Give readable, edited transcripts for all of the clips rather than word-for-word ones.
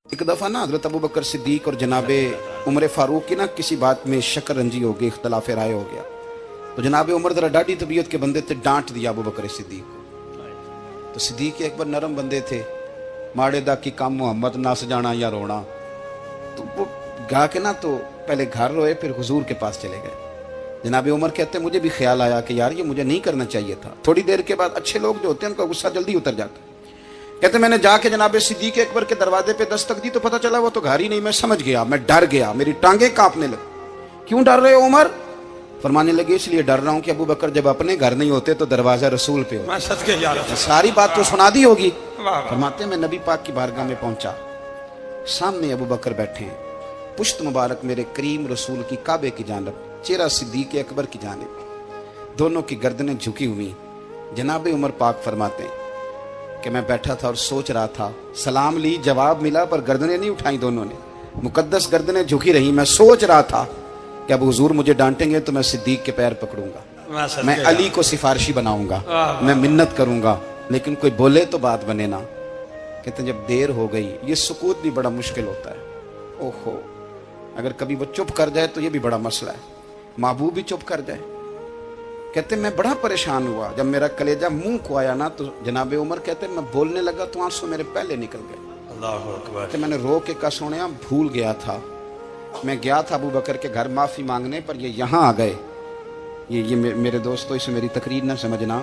एक दफ़ा ना हज़रत अबू बकर सिद्दीक और जनाबे उमर फ़ारूक की ना किसी बात में शक्कर रंजी हो गई, इख्तलाफ राय हो गया। तो जनाबे उमर ज़रा डाढ़ी तबीयत के बंदे थे, डांट दिया अबू बकर सिद्दीक को। तो सिद्दीक अकबर नरम बंदे थे, माड़े दा की काम मोहम्मद नस जाना या रोना। तो वो गा के ना तो पहले घर रोए, फिर हुजूर के पास चले गए। जनाबे उमर कहते मुझे भी ख्याल आया कि यार ये मुझे नहीं करना चाहिए था। थोड़ी देर के बाद अच्छे लोग जो होते हैं उनका गुस्सा जल्दी उतर जाता है। कहते मैंने जाके जनाबे सिद्दीक अकबर के दरवाजे पे दस्तक दी तो पता चला वो तो घर ही नहीं। मैं समझ गया, मैं डर गया, मेरी टांगे कांपने लगी। क्यों डर रहे हो उमर? फरमाने लगे इसलिए डर रहा हूं कि अबू बकर जब अपने घर नहीं होते तो दरवाजा रसूल पे हो। सारी बात तो सुना दी होगी। फरमाते मैं नबी पाक की बारगाह में पहुंचा, सामने अबू बकर बैठे हैं, पुश्त मुबारक मेरे करीम रसूल की काबे की जानब, चेहरा सिद्दीक अकबर की जानब, दोनों की गर्दनें झुकी हुई। जनाबे उमर पाक फरमाते हैं कि मैं बैठा था और सोच रहा था, सलाम ली, जवाब मिला, पर गर्दनें नहीं उठाई दोनों ने, मुकद्दस गर्दनें झुकी रही। मैं सोच रहा था कि अब हुजूर मुझे डांटेंगे तो मैं सिद्दीक के पैर पकड़ूंगा, मैं अली को सिफारिशी बनाऊंगा, मैं मिन्नत करूंगा, लेकिन कोई बोले तो बात बने ना। कहते जब देर हो गई, ये सुकूत भी बड़ा मुश्किल होता है। ओहो, अगर कभी वो चुप कर जाए तो ये भी बड़ा मसला है, महबूब भी चुप कर जाए। कहते मैं बड़ा परेशान हुआ, जब मेरा कलेजा मुंह को आया ना तो जनाबे उमर कहते मैं बोलने लगा तो आंसू मेरे पहले निकल गए। अल्लाहु अकबर। कहते मैंने रो के कहा सोनिया भूल गया था, मैं गया था अबू बकर के घर माफी मांगने, पर ये यहाँ आ गए। ये मेरे दोस्तों इसे मेरी तकरीर ना समझना,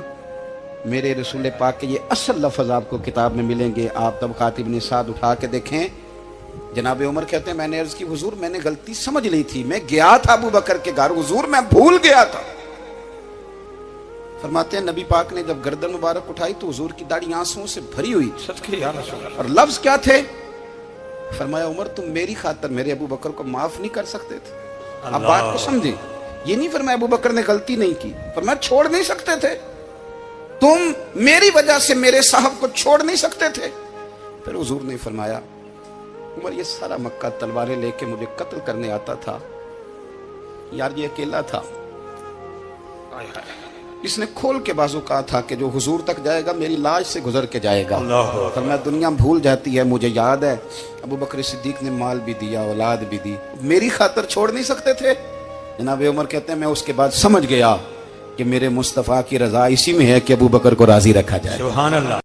मेरे रसूल पाक के ये असल लफ्ज आपको किताब में मिलेंगे। आप तब खातिब निसाद उठा के देखें। जनाबे उमर कहते हैं मैंने अर्ज की हुजूर मैंने गलती समझ ली थी, मैं गया था अबू बकर के घर, हुजूर मैं भूल गया था। फरमाते हैं नबी पाक ने जब गर्दन मुबारक उठाई तो हुजूर की दाढ़ी आंसुओं से भरी हुई। और लफ्ज क्या थे? फरमाया उमर तुम मेरी खातर मेरे अबू बकर को माफ नहीं कर सकते थे। अब बात को समझे, ये नहीं फरमाया अबू बकर ने गलती नहीं की, फरमाया छोड़ नहीं सकते थे, तुम मेरी वजह से मेरे साहब को छोड़ नहीं सकते थे। फिर हुजूर ने फरमाया उमर ये सारा मक्का तलवारें लेके मुझे कत्ल करने आता था, यार ये अकेला था, इसने खोल के बाजू कहा था कि जो हुजूर तक जाएगा मेरी लाश से गुजर के जाएगा। पर मैं दुनिया भूल जाती है, मुझे याद है अबू बकर सिद्दीक ने माल भी दिया, औलाद भी दी, मेरी खातर छोड़ नहीं सकते थे। जनाबे उमर कहते हैं मैं उसके बाद समझ गया कि मेरे मुस्तफ़ा की रजा इसी में है कि अबू बकर को राजी रखा जाए। सुभान अल्लाह।